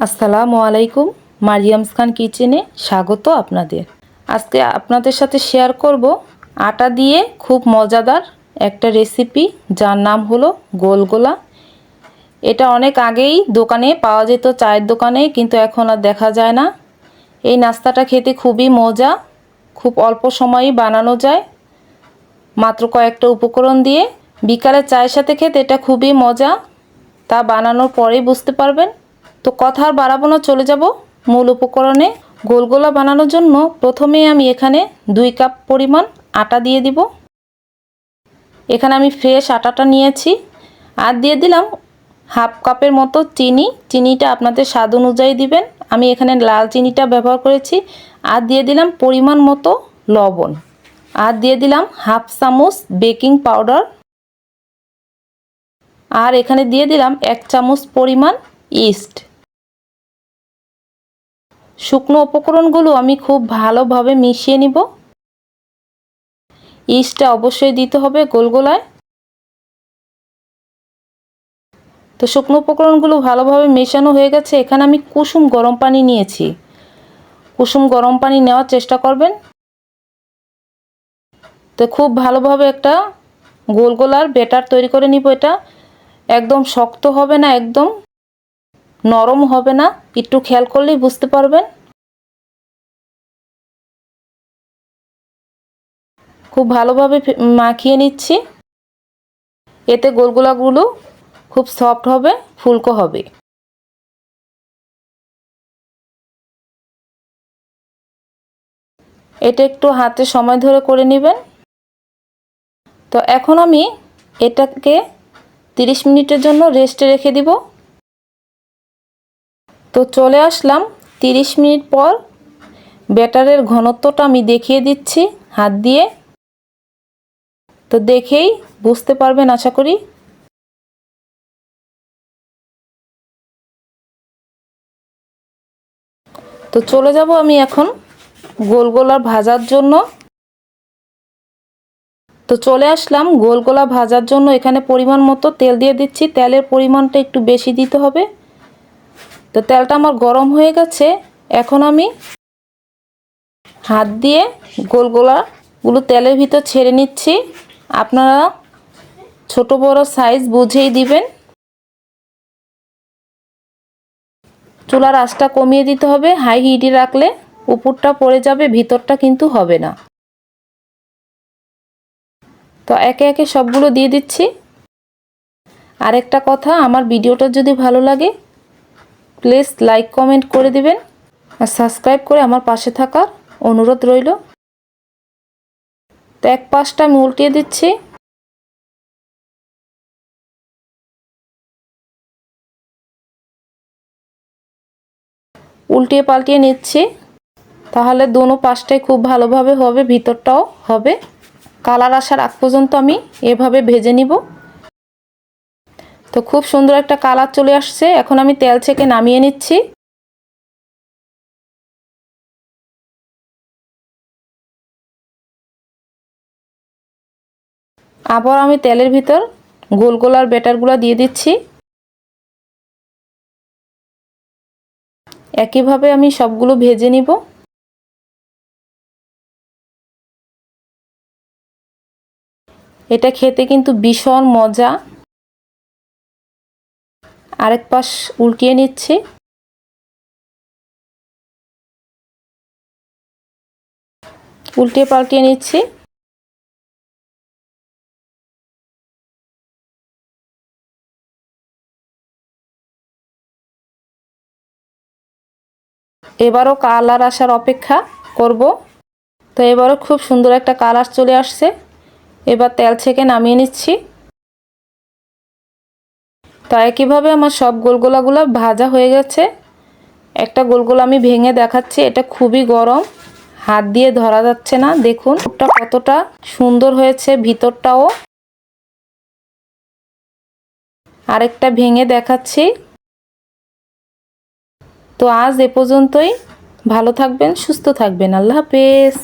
আসসালামু আলাইকুম। মারিয়ামস খান কিচেনে স্বাগত আপনাদের। আজকে আপনাদের সাথে শেয়ার করব আটা দিয়ে খুব মজাদার একটা রেসিপি, যার নাম হলো গোলগোলা। এটা অনেক আগেই দোকানে পাওয়া যেত, চায়ের দোকানে, কিন্তু এখন আর দেখা যায় না। এই নাস্তাটা খেতে খুবই মজা, খুব অল্প সময়েই বানানো যায়, মাত্র কয়েকটা উপকরণ দিয়ে। বিকালে চায়ের সাথে খেতে এটা খুবই মজা, তা বানানোর পরেই বুঝতে পারবেন। তো কথা আর বাড়াবো না, চলে যাব মূল উপকরণে। গোলগোলা বানানোর জন্য প্রথমে আমি এখানে 2 কাপ পরিমাণ আটা দিয়ে দিব। এখানে আমি ফ্রেশ আটাটা নিয়েছি। আর দিয়ে দিলাম হাফ কাপের মতো চিনি। চিনিটা আপনাদের স্বাদ অনুযায়ী দিবেন, আমি এখানে লাল চিনিটা ব্যবহার করেছি। আর দিয়ে দিলাম পরিমাণ মতো লবণ। আর দিয়ে দিলাম হাফ চামচ বেকিং পাউডার। আর এখানে দিয়ে দিলাম 1 চামচ পরিমাণ ইস্ট। শুকনো উপকরণগুলো আমি খুব ভালোভাবে মিশিয়ে নিব। ইস্টটা অবশ্যই দিতে হবে গোলগোলায়। তো শুকনো উপকরণগুলো ভালোভাবে মেশানো হয়ে গেছে। এখানে আমি কুসুম গরম পানি নিয়েছি। কুসুম গরম পানি নেওয়ার চেষ্টা করবেন। তো খুব ভালোভাবে একটা গোলগোলার ব্যাটার তৈরি করে নিব। এটা একদম শক্ত হবে না, একদম নরম হবে না, একটু খেয়াল করলেই বুঝতে পারবেন। খুব ভালোভাবে মাখিয়ে নিচ্ছি। এতে গোলগোলাগুলো খুব সফট হবে, ফুলকো হবে। এটা একটু হাতে সময় ধরে করে নেবেন। তো এখন আমি এটাকে 30 মিনিটের জন্য রেস্টে রেখে দিব। তো চলে আসলাম 30 মিনিট পর। ব্যাটারের ঘনত্বটা আমি দেখিয়ে দিচ্ছি হাত দিয়ে। তো দেখেই বুঝতে পারবেন আশা করি। তো চলে যাব আমি এখন গোলগোলা ভাজার জন্য। তো চলে আসলাম গোলগোলা ভাজার জন্য। এখানে পরিমাণ মতো তেল দিয়ে দিচ্ছি। তেলের পরিমাণটা একটু বেশি দিতে হবে। তো তেলটা আমার গরম হয়ে গেছে। এখন আমি হাত দিয়ে গোলগোলাগুলো তেলের ভিতর ছেড়ে নিচ্ছি। আপনারা ছোট বড় সাইজ বুঝেই দিবেন। চুলার আঁচটা কমিয়ে দিতে হবে। হাই হিটে রাখলে উপরটা পড়ে যাবে, ভিতরটা কিন্তু হবে না। তো একে একে সবগুলো দিয়ে দিচ্ছি। আরেকটা কথা, আমার ভিডিওটা যদি ভালো লাগে প্লিজ লাইক কমেন্ট করে দিবেন আর সাবস্ক্রাইব করে আমার পাশে থাকার অনুরোধ রইল। তো এক পাশটা আমি উল্টিয়ে দিচ্ছি। উল্টিয়ে পাল্টিয়ে নিচ্ছি, তাহলে দোনো পাশটাই খুব ভালোভাবে হবে, ভিতরটাও হবে। কালার আসার আগ পর্যন্ত আমি এভাবে ভেজে নিব। তো খুব সুন্দর একটা কালার চলে আসছে। এখন আমি তেল থেকে নামিয়ে নিচ্ছি। আবার আমি তেলের ভিতর গোলগোলার ব্যাটারগুলো দিয়ে দিচ্ছি। একইভাবে আমি সবগুলো ভেজে নিব। এটা খেতে কিন্তু ভীষণ মজা। আরেক পাশ উল্টিয়ে নিচ্ছি। উল্টিয়ে পাল্টিয়ে নিচ্ছি। এবারও কালার আসার অপেক্ষা করব। তো এবারও খুব সুন্দর একটা কালার চলে আসছে। এবার তেল থেকে নামিয়ে নিচ্ছি। তো একইভাবে আমার সব গোলগোলাগুলো ভাজা হয়ে গেছে। একটা গোলগোলা আমি ভেঙে দেখাচ্ছি। এটা খুবই গরম, হাত দিয়ে ধরা যাচ্ছে না। দেখুন ওটা কতটা সুন্দর হয়েছে, ভিতরটাও। আরেকটা ভেঙে দেখাচ্ছি। তো আজ এ পর্যন্তই। ভালো থাকবেন, সুস্থ থাকবেন। আল্লাহ হাফেজ।